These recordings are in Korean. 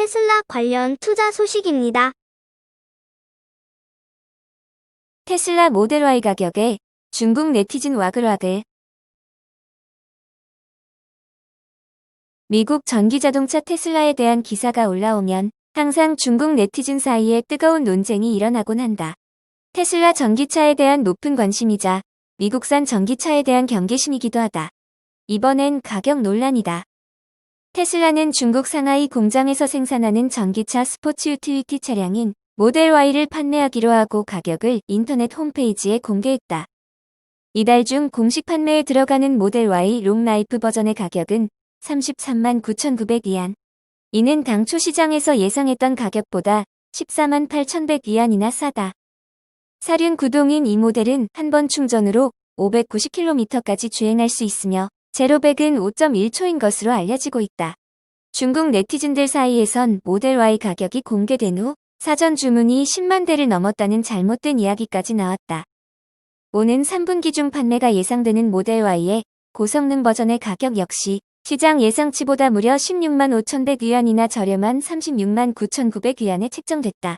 테슬라 관련 투자 소식입니다. 테슬라 모델 Y 가격에 중국 네티즌 와글와글. 미국 전기자동차 테슬라에 대한 기사가 올라오면 항상 중국 네티즌 사이에 뜨거운 논쟁이 일어나곤 한다. 테슬라 전기차에 대한 높은 관심이자 미국산 전기차에 대한 경계심이기도 하다. 이번엔 가격 논란이다. 테슬라는 중국 상하이 공장에서 생산하는 전기차 스포츠 유틸리티 차량인 모델 Y를 판매하기로 하고 가격을 인터넷 홈페이지에 공개했다. 이달 중 공식 판매에 들어가는 모델 Y 롱라이프 버전의 가격은 33만 9,900위안. 이는 당초 시장에서 예상했던 가격보다 14만 8,100위안이나 싸다. 사륜 구동인 이 모델은 한 번 충전으로 590km까지 주행할 수 있으며 제로백은 5.1초인 것으로 알려지고 있다. 중국 네티즌들 사이에선 모델 Y 가격이 공개된 후 사전 주문이 10만 대를 넘었다는 잘못된 이야기까지 나왔다. 오는 3분기 중 판매가 예상되는 모델 Y의 고성능 버전의 가격 역시 시장 예상치보다 무려 16만 5,100위안이나 저렴한 36만 9,900위안에 책정됐다.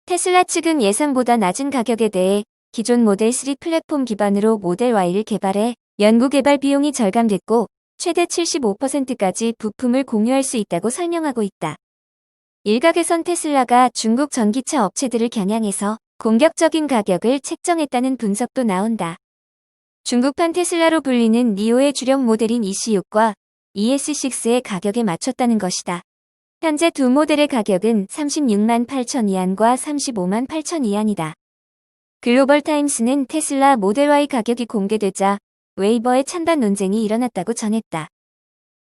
테슬라 측은 예상보다 낮은 가격에 대해 기존 모델 3 플랫폼 기반으로 모델 Y를 개발해 연구개발 비용이 절감됐고 최대 75%까지 부품을 공유할 수 있다고 설명하고 있다. 일각에선 테슬라가 중국 전기차 업체들을 겨냥해서 공격적인 가격을 책정했다는 분석도 나온다. 중국판 테슬라로 불리는 니오의 주력 모델인 EC6과 ES6의 가격에 맞췄다는 것이다. 현재 두 모델의 가격은 36만 8,000위안과 35만 8,000위안이다. 글로벌 타임스는 테슬라 모델 Y 가격이 공개되자 웨이버의 찬반 논쟁이 일어났다고 전했다.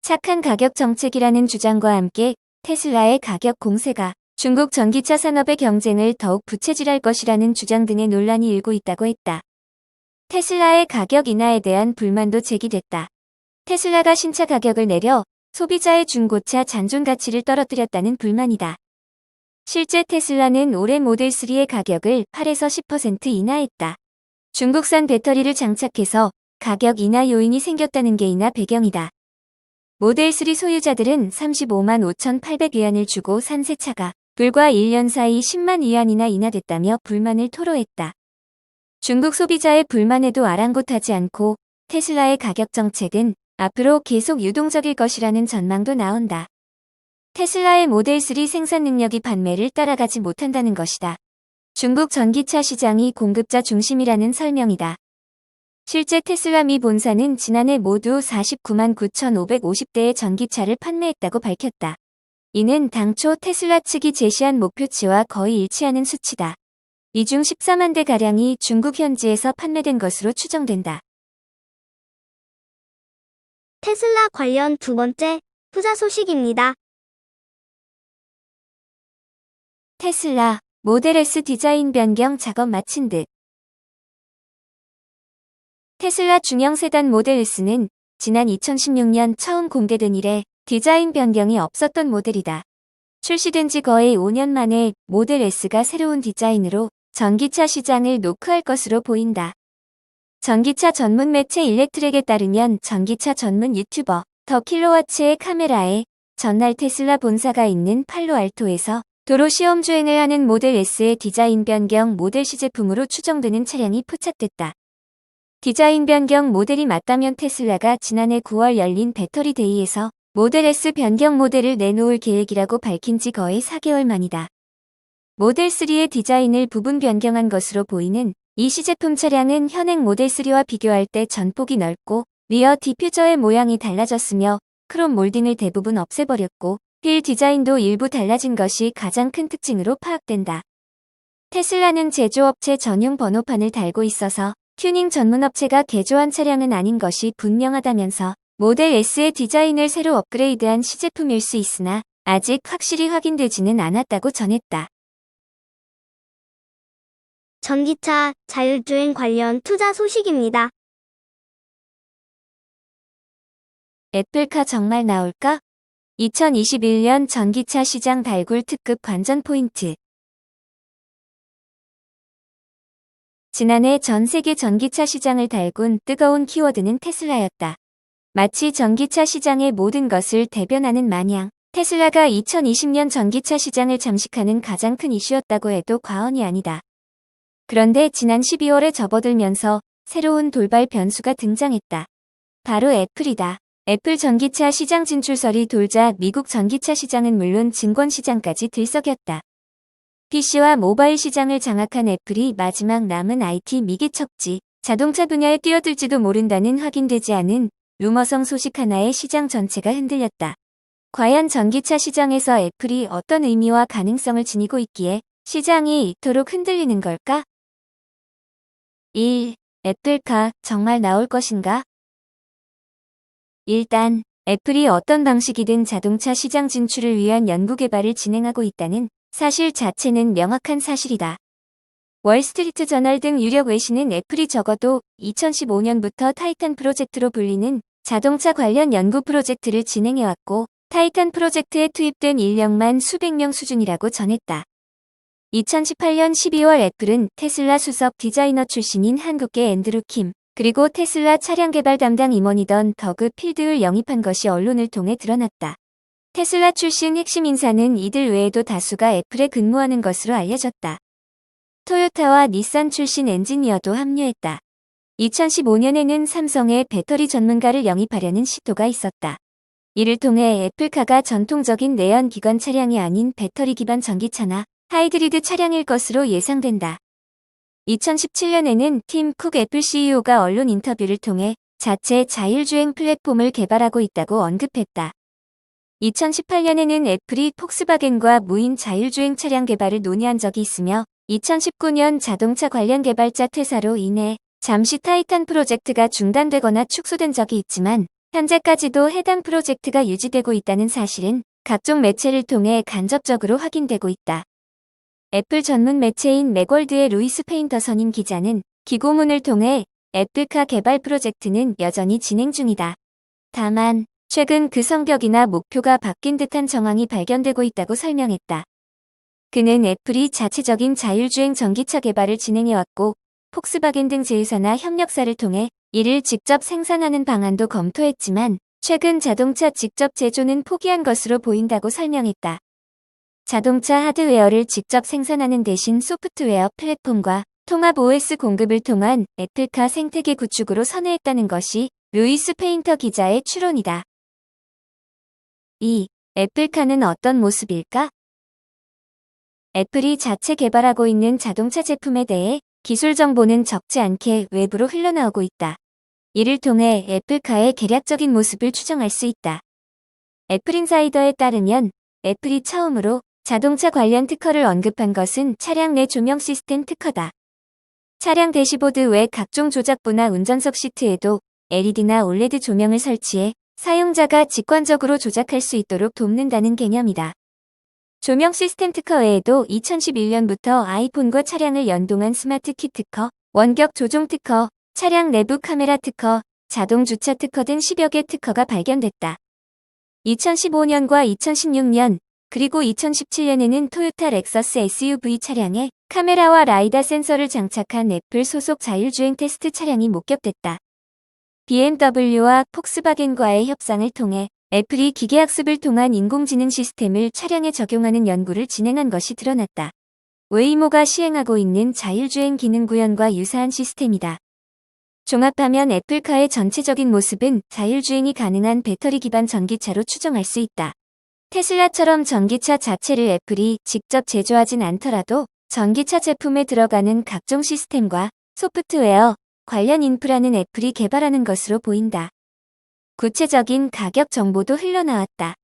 착한 가격 정책이라는 주장과 함께 테슬라의 가격 공세가 중국 전기차 산업의 경쟁을 더욱 부채질할 것이라는 주장 등의 논란이 일고 있다고 했다. 테슬라의 가격 인하에 대한 불만도 제기됐다. 테슬라가 신차 가격을 내려 소비자의 중고차 잔존 가치를 떨어뜨렸다는 불만이다. 실제 테슬라는 올해 모델 3의 가격을 8에서 10% 인하했다. 중국산 배터리를 장착해서 가격 인하 요인이 생겼다는 게 이나 배경이다. 모델 3 소유자들은 35만 5,800위안을 주고 산 새 차가 불과 1년 사이 10만 위안이나 인하됐다며 불만을 토로했다. 중국 소비자의 불만에도 아랑곳하지 않고 테슬라의 가격 정책은 앞으로 계속 유동적일 것이라는 전망도 나온다. 테슬라의 모델 3 생산 능력이 판매를 따라가지 못한다는 것이다. 중국 전기차 시장이 공급자 중심이라는 설명이다. 실제 테슬라 미 본사는 지난해 모두 49만 9,550대의 전기차를 판매했다고 밝혔다. 이는 당초 테슬라 측이 제시한 목표치와 거의 일치하는 수치다. 이 중 14만 대가량이 중국 현지에서 판매된 것으로 추정된다. 테슬라 관련 두 번째 투자 소식입니다. 테슬라 모델 S 디자인 변경 작업 마친 듯. 테슬라 중형 세단 모델 S는 지난 2016년 처음 공개된 이래 디자인 변경이 없었던 모델이다. 출시된 지 거의 5년 만에 모델 S가 새로운 디자인으로 전기차 시장을 노크할 것으로 보인다. 전기차 전문 매체 일렉트랙에 따르면 전기차 전문 유튜버 더 킬로와츠의 카메라에 전날 테슬라 본사가 있는 팔로알토에서 도로 시험 주행을 하는 모델 S의 디자인 변경 모델 시제품으로 추정되는 차량이 포착됐다. 디자인 변경 모델이 맞다면 테슬라가 지난해 9월 열린 배터리 데이에서 모델 S 변경 모델을 내놓을 계획이라고 밝힌 지 거의 4개월 만이다. 모델 3의 디자인을 부분 변경한 것으로 보이는 이 시제품 차량은 현행 모델 3와 비교할 때 전폭이 넓고 리어 디퓨저의 모양이 달라졌으며 크롬 몰딩을 대부분 없애버렸고 휠 디자인도 일부 달라진 것이 가장 큰 특징으로 파악된다. 테슬라는 제조업체 전용 번호판을 달고 있어서 튜닝 전문업체가 개조한 차량은 아닌 것이 분명하다면서 모델 S의 디자인을 새로 업그레이드한 시제품일 수 있으나 아직 확실히 확인되지는 않았다고 전했다. 전기차 자율주행 관련 투자 소식입니다. 애플카 정말 나올까? 2021년 전기차 시장 발굴 특급 관전 포인트. 지난해 전 세계 전기차 시장을 달군 뜨거운 키워드는 테슬라였다. 마치 전기차 시장의 모든 것을 대변하는 마냥 테슬라가 2020년 전기차 시장을 잠식하는 가장 큰 이슈였다고 해도 과언이 아니다. 그런데 지난 12월에 접어들면서 새로운 돌발 변수가 등장했다. 바로 애플이다. 애플 전기차 시장 진출설이 돌자 미국 전기차 시장은 물론 증권 시장까지 들썩였다. PC와 모바일 시장을 장악한 애플이 마지막 남은 IT 미개 척지, 자동차 분야에 뛰어들지도 모른다는 확인되지 않은 루머성 소식 하나에 시장 전체가 흔들렸다. 과연 전기차 시장에서 애플이 어떤 의미와 가능성을 지니고 있기에 시장이 이토록 흔들리는 걸까? 1. 애플카 정말 나올 것인가? 일단 애플이 어떤 방식이든 자동차 시장 진출을 위한 연구개발을 진행하고 있다는 사실 자체는 명확한 사실이다. 월스트리트 저널 등 유력 외신은 애플이 적어도 2015년부터 타이탄 프로젝트로 불리는 자동차 관련 연구 프로젝트를 진행해왔고 타이탄 프로젝트에 투입된 인력만 수백 명 수준이라고 전했다. 2018년 12월 애플은 테슬라 수석 디자이너 출신인 한국계 앤드루 킴, 그리고 테슬라 차량 개발 담당 임원이던 더그 필드를 영입한 것이 언론을 통해 드러났다. 테슬라 출신 핵심 인사는 이들 외에도 다수가 애플에 근무하는 것으로 알려졌다. 토요타와 닛산 출신 엔지니어도 합류했다. 2015년에는 삼성의 배터리 전문가를 영입하려는 시도가 있었다. 이를 통해 애플카가 전통적인 내연 기관 차량이 아닌 배터리 기반 전기차나 하이브리드 차량일 것으로 예상된다. 2017년에는 팀 쿡 애플 CEO가 언론 인터뷰를 통해 자체 자율주행 플랫폼을 개발하고 있다고 언급했다. 2018년에는 애플이 폭스바겐과 무인 자율주행 차량 개발을 논의한 적이 있으며 2019년 자동차 관련 개발자 퇴사로 인해 잠시 타이탄 프로젝트가 중단되거나 축소된 적이 있지만 현재까지도 해당 프로젝트가 유지되고 있다는 사실은 각종 매체를 통해 간접적으로 확인되고 있다. 애플 전문 매체인 맥월드의 루이스 페인터선임 기자는 기고문을 통해 애플카 개발 프로젝트는 여전히 진행 중이다. 다만 최근 그 성격이나 목표가 바뀐 듯한 정황이 발견되고 있다고 설명했다. 그는 애플이 자체적인 자율주행 전기차 개발을 진행해왔고 폭스바겐 등 제휴사나 협력사를 통해 이를 직접 생산하는 방안도 검토했지만 최근 자동차 직접 제조는 포기한 것으로 보인다고 설명했다. 자동차 하드웨어를 직접 생산하는 대신 소프트웨어 플랫폼과 통합 OS 공급을 통한 애플카 생태계 구축으로 선회했다는 것이 루이스 페인터 기자의 추론이다. 2. 애플카는 어떤 모습일까? 애플이 자체 개발하고 있는 자동차 제품에 대해 기술 정보는 적지 않게 외부로 흘러나오고 있다. 이를 통해 애플카의 개략적인 모습을 추정할 수 있다. 애플인사이더에 따르면 애플이 처음으로 자동차 관련 특허를 언급한 것은 차량 내 조명 시스템 특허다. 차량 대시보드 외 각종 조작부나 운전석 시트에도 LED나 OLED 조명을 설치해 사용자가 직관적으로 조작할 수 있도록 돕는다는 개념이다. 조명 시스템 특허 외에도 2011년부터 아이폰과 차량을 연동한 스마트 키 특허, 원격 조종 특허, 차량 내부 카메라 특허, 자동 주차 특허 등 10여 개 특허가 발견됐다. 2015년과 2016년, 그리고 2017년에는 토요타 렉서스 SUV 차량에 카메라와 라이다 센서를 장착한 애플 소속 자율주행 테스트 차량이 목격됐다. BMW와 폭스바겐과의 협상을 통해 애플이 기계학습을 통한 인공지능 시스템을 차량에 적용하는 연구를 진행한 것이 드러났다. 웨이모가 시행하고 있는 자율주행 기능 구현과 유사한 시스템이다. 종합하면 애플카의 전체적인 모습은 자율주행이 가능한 배터리 기반 전기차로 추정할 수 있다. 테슬라처럼 전기차 자체를 애플이 직접 제조하진 않더라도 전기차 제품에 들어가는 각종 시스템과 소프트웨어, 관련 인프라는 애플이 개발하는 것으로 보인다. 구체적인 가격 정보도 흘러나왔다.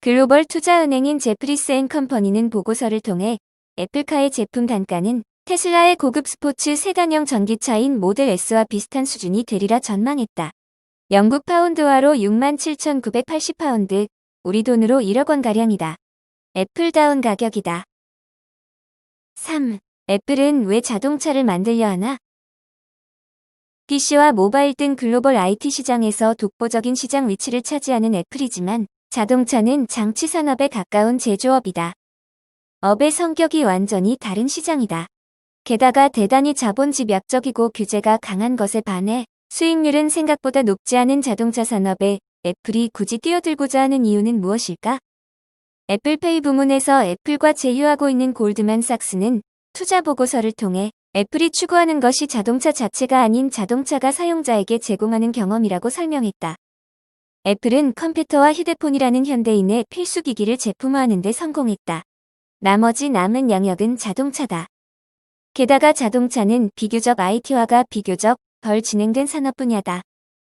글로벌 투자은행인 제프리스 앤 컴퍼니는 보고서를 통해 애플카의 제품 단가는 테슬라의 고급 스포츠 세단형 전기차인 모델 S와 비슷한 수준이 되리라 전망했다. 영국 파운드화로 67,980파운드, 우리 돈으로 1억 원가량이다. 애플다운 가격이다. 3. 애플은 왜 자동차를 만들려 하나? PC와 모바일 등 글로벌 IT 시장에서 독보적인 시장 위치를 차지하는 애플이지만 자동차는 장치 산업에 가까운 제조업이다. 업의 성격이 완전히 다른 시장이다. 게다가 대단히 자본 집약적이고 규제가 강한 것에 반해 수익률은 생각보다 높지 않은 자동차 산업에 애플이 굳이 뛰어들고자 하는 이유는 무엇일까? 애플페이 부문에서 애플과 제휴하고 있는 골드만삭스는 투자 보고서를 통해 애플이 추구하는 것이 자동차 자체가 아닌 자동차가 사용자에게 제공하는 경험이라고 설명했다. 애플은 컴퓨터와 휴대폰이라는 현대인의 필수 기기를 제품화하는 데 성공했다. 나머지 남은 영역은 자동차다. 게다가 자동차는 비교적 IT화가 비교적 덜 진행된 산업 분야다.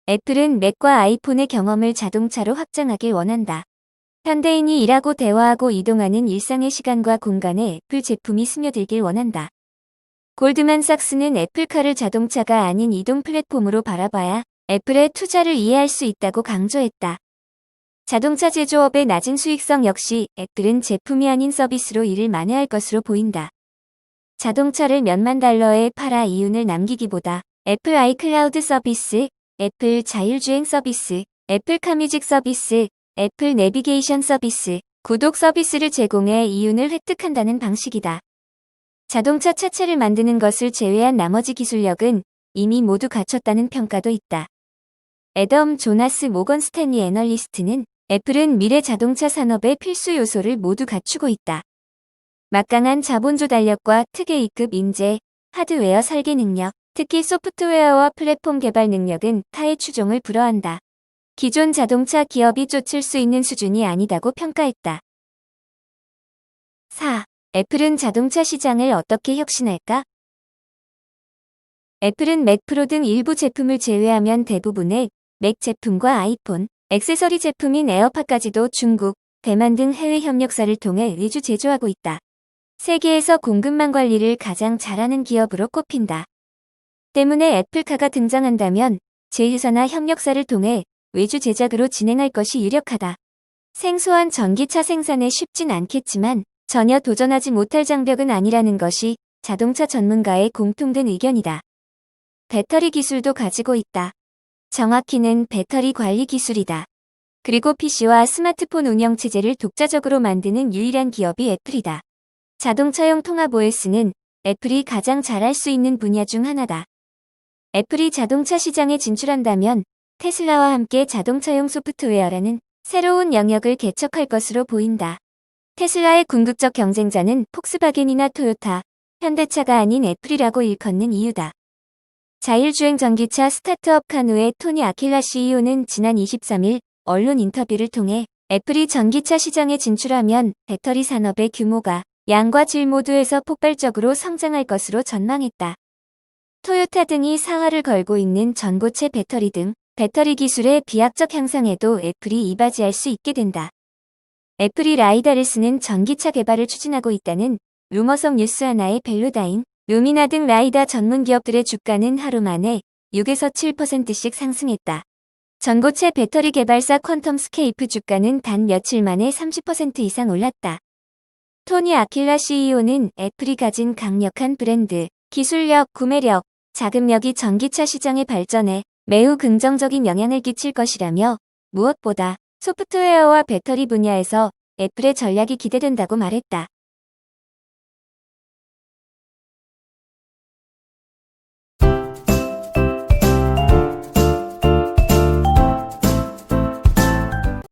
애플은 맥과 아이폰의 경험을 자동차로 확장하길 원한다. 현대인이 일하고 대화하고 이동하는 일상의 시간과 공간에 애플 제품이 스며들길 원한다. 골드만삭스는 애플카를 자동차가 아닌 이동 플랫폼으로 바라봐야 애플의 투자를 이해할 수 있다고 강조했다. 자동차 제조업의 낮은 수익성 역시 애플은 제품이 아닌 서비스로 이를 만회할 것으로 보인다. 자동차를 몇만 달러에 팔아 이윤을 남기기보다 애플 아이클라우드 서비스, 애플 자율주행 서비스, 애플카 뮤직 서비스, 애플 내비게이션 서비스, 구독 서비스를 제공해 이윤을 획득한다는 방식이다. 자동차 차체를 만드는 것을 제외한 나머지 기술력은 이미 모두 갖췄다는 평가도 있다. 애덤 조나스 모건 스탠리 애널리스트는 애플은 미래 자동차 산업의 필수 요소를 모두 갖추고 있다. 막강한 자본 조달력과 특의 2급 인재, 하드웨어 설계 능력, 특히 소프트웨어와 플랫폼 개발 능력은 타의 추종을 불허한다. 기존 자동차 기업이 쫓을 수 있는 수준이 아니다고 평가했다. 4. 애플은 자동차 시장을 어떻게 혁신할까? 애플은 맥 프로 등 일부 제품을 제외하면 대부분의 맥 제품과 아이폰, 액세서리 제품인 에어팟까지도 중국, 대만 등 해외 협력사를 통해 외주 제조하고 있다. 세계에서 공급망 관리를 가장 잘하는 기업으로 꼽힌다. 때문에 애플카가 등장한다면 제휴사나 협력사를 통해 외주 제작으로 진행할 것이 유력하다. 생소한 전기차 생산에 쉽진 않겠지만 전혀 도전하지 못할 장벽은 아니라는 것이 자동차 전문가의 공통된 의견이다. 배터리 기술도 가지고 있다. 정확히는 배터리 관리 기술이다. 그리고 PC와 스마트폰 운영체제를 독자적으로 만드는 유일한 기업이 애플이다. 자동차용 통합 OS는 애플이 가장 잘할 수 있는 분야 중 하나다. 애플이 자동차 시장에 진출한다면 테슬라와 함께 자동차용 소프트웨어라는 새로운 영역을 개척할 것으로 보인다. 테슬라의 궁극적 경쟁자는 폭스바겐이나 토요타, 현대차가 아닌 애플이라고 일컫는 이유다. 자율주행 전기차 스타트업 카누의 토니 아킬라 CEO는 지난 23일 언론 인터뷰를 통해 애플이 전기차 시장에 진출하면 배터리 산업의 규모가 양과 질 모두에서 폭발적으로 성장할 것으로 전망했다. 토요타 등이 상하를 걸고 있는 전고체 배터리 등 배터리 기술의 비약적 향상에도 애플이 이바지할 수 있게 된다. 애플이 라이다를 쓰는 전기차 개발을 추진하고 있다는 루머성 뉴스 하나의 벨로다인, 루미나 등 라이다 전문 기업들의 주가는 하루 만에 6에서 7%씩 상승했다. 전고체 배터리 개발사 퀀텀스케이프 주가는 단 며칠 만에 30% 이상 올랐다. 토니 아킬라 CEO는 애플이 가진 강력한 브랜드, 기술력, 구매력, 자금력이 전기차 시장의 발전에 매우 긍정적인 영향을 끼칠 것이라며 무엇보다 소프트웨어와 배터리 분야에서 애플의 전략이 기대된다고 말했다.